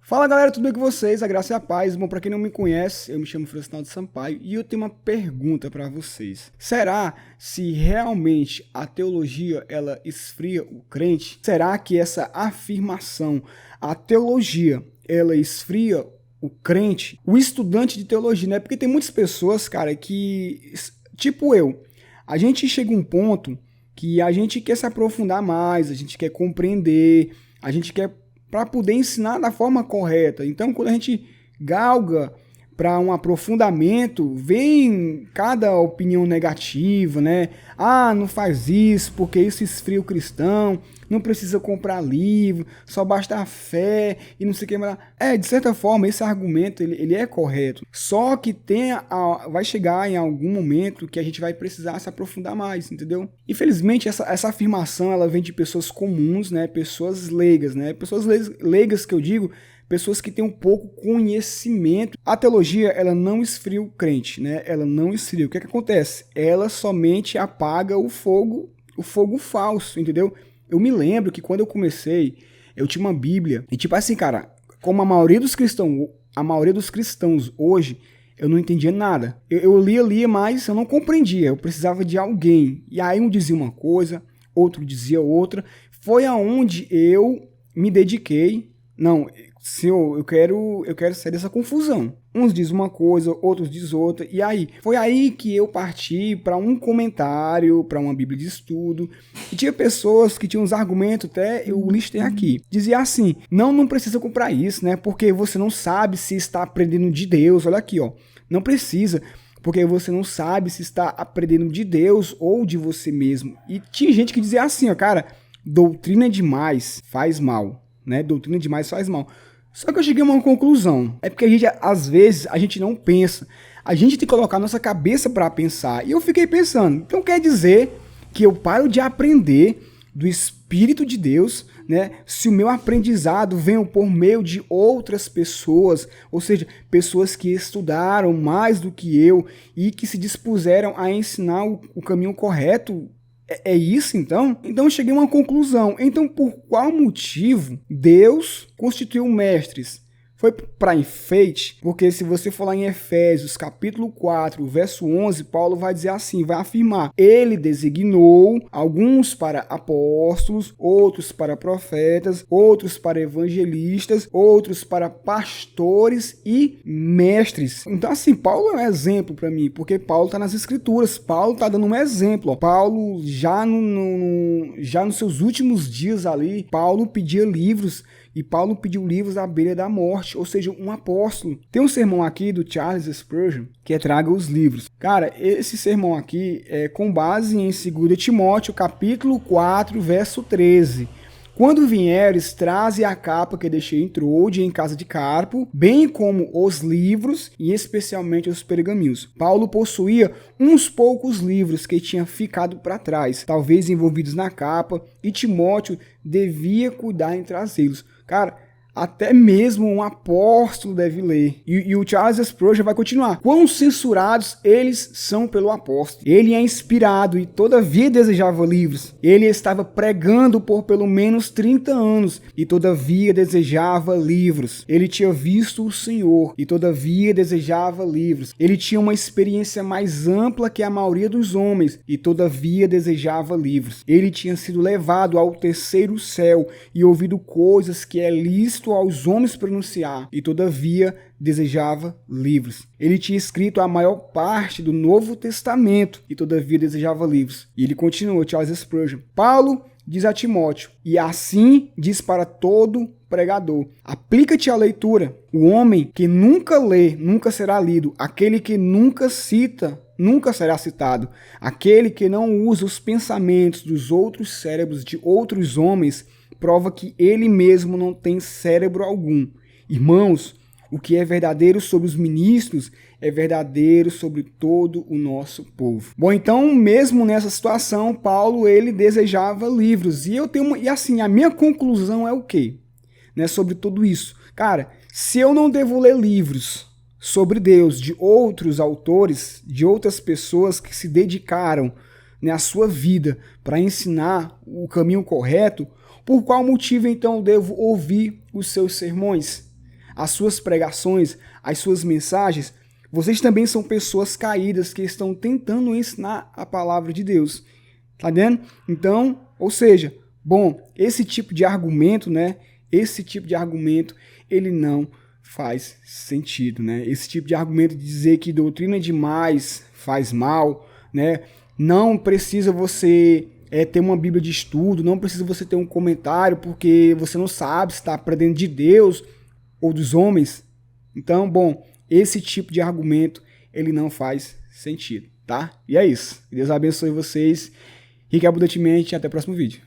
Fala galera, tudo bem com vocês? A graça e a paz. Bom, pra quem não me conhece, eu me chamo Francisco Sampaio e eu tenho uma pergunta pra vocês. Será se realmente a teologia ela esfria o crente? Será que essa afirmação, a teologia, ela esfria o crente? O estudante de teologia, né? Porque tem muitas pessoas, cara, que, tipo eu, a gente chega a um ponto que a gente quer se aprofundar mais, a gente quer compreender, a gente quer para poder ensinar da forma correta. Então, quando a gente galga para um aprofundamento, vem cada opinião negativa, né? Ah, não faz isso, porque isso esfria o cristão, não precisa comprar livro, só basta a fé e não sei o que mais. De certa forma, esse argumento ele é correto. Só que vai chegar em algum momento que a gente vai precisar se aprofundar mais, entendeu? Infelizmente, essa afirmação ela vem de pessoas comuns, né? Pessoas leigas, né? Pessoas leigas que eu digo, pessoas que têm um pouco conhecimento. A teologia, ela não esfria o crente, né? Ela não esfria. O que acontece? Ela somente apaga o fogo falso, entendeu? Eu me lembro que quando eu comecei, eu tinha uma Bíblia. E tipo assim, cara, como a maioria dos cristãos hoje, eu não entendia nada. Eu lia, mas eu não compreendia. Eu precisava de alguém. E aí um dizia uma coisa, outro dizia outra. Foi aonde eu me dediquei. Não, Senhor, eu quero sair dessa confusão. Uns dizem uma coisa, outros dizem outra. E aí? Foi aí que eu parti para um comentário, para uma Bíblia de estudo. E tinha pessoas que tinham uns argumentos, até eu listei aqui. Dizia assim, não precisa comprar isso, né? Porque você não sabe se está aprendendo de Deus. Olha aqui, ó. Não precisa, porque você não sabe se está aprendendo de Deus ou de você mesmo. E tinha gente que dizia assim, ó, cara, doutrina demais faz mal, né? Doutrina demais faz mal. Só que eu cheguei a uma conclusão. É porque às vezes, a gente não pensa. A gente tem que colocar a nossa cabeça para pensar. E eu fiquei pensando, então quer dizer que eu paro de aprender do Espírito de Deus, né? Se o meu aprendizado vem por meio de outras pessoas, ou seja, pessoas que estudaram mais do que eu e que se dispuseram a ensinar o caminho correto. É isso então? Então eu cheguei a uma conclusão. Então por qual motivo Deus constituiu mestres? Foi para enfeite? Porque se você for lá em Efésios capítulo 4, verso 11, Paulo vai dizer assim, vai afirmar: ele designou alguns para apóstolos, outros para profetas, outros para evangelistas, outros para pastores e mestres. Então assim, Paulo é um exemplo para mim, porque Paulo está nas escrituras, Paulo está dando um exemplo. Ó. Paulo já nos seus últimos dias ali, Paulo pedia livros. E Paulo pediu livros à beira da morte, ou seja, um apóstolo. Tem um sermão aqui do Charles Spurgeon, que traga os livros. Cara, esse sermão aqui é com base em 2 Timóteo, capítulo 4, verso 13. Quando vieres, traze a capa que deixei em Trode, em casa de Carpo, bem como os livros e especialmente os pergaminhos. Paulo possuía uns poucos livros que tinham ficado para trás, talvez envolvidos na capa, e Timóteo devia cuidar em trazê-los. Cara, até mesmo um apóstolo deve ler. E o Charles Spurgeon vai continuar. Quão censurados eles são pelo apóstolo. Ele é inspirado e todavia desejava livros. Ele estava pregando por pelo menos 30 anos e todavia desejava livros. Ele tinha visto o Senhor e todavia desejava livros. Ele tinha uma experiência mais ampla que a maioria dos homens e todavia desejava livros. Ele tinha sido levado ao terceiro céu e ouvido coisas que é lícito aos homens pronunciar, e todavia desejava livros. Ele tinha escrito a maior parte do Novo Testamento, e todavia desejava livros. E ele continuou, Charles Spurgeon. Paulo diz a Timóteo, e assim diz para todo pregador: aplica-te à leitura. O homem que nunca lê, nunca será lido. Aquele que nunca cita, nunca será citado. Aquele que não usa os pensamentos dos outros cérebros de outros homens, prova que ele mesmo não tem cérebro algum. Irmãos, o que é verdadeiro sobre os ministros é verdadeiro sobre todo o nosso povo. Bom, então, mesmo nessa situação, Paulo, ele desejava livros. E assim, a minha conclusão é o quê? Né, sobre tudo isso. Cara, se eu não devo ler livros sobre Deus de outros autores, de outras pessoas que se dedicaram, né, a sua vida para ensinar o caminho correto, por qual motivo então eu devo ouvir os seus sermões? as suas pregações, as suas mensagens, vocês também são pessoas caídas que estão tentando ensinar a palavra de Deus. Tá vendo? Então, ou seja, bom, esse tipo de argumento, né? Esse tipo de argumento, ele não faz sentido, né? Esse tipo de argumento de dizer que doutrina demais faz mal, né? Não precisa você ter uma Bíblia de estudo, não precisa você ter um comentário, porque você não sabe se está aprendendo de Deus ou dos homens. Então, bom, esse tipo de argumento, ele não faz sentido, tá? E é isso. Deus abençoe vocês. Rique abundantemente e até o próximo vídeo.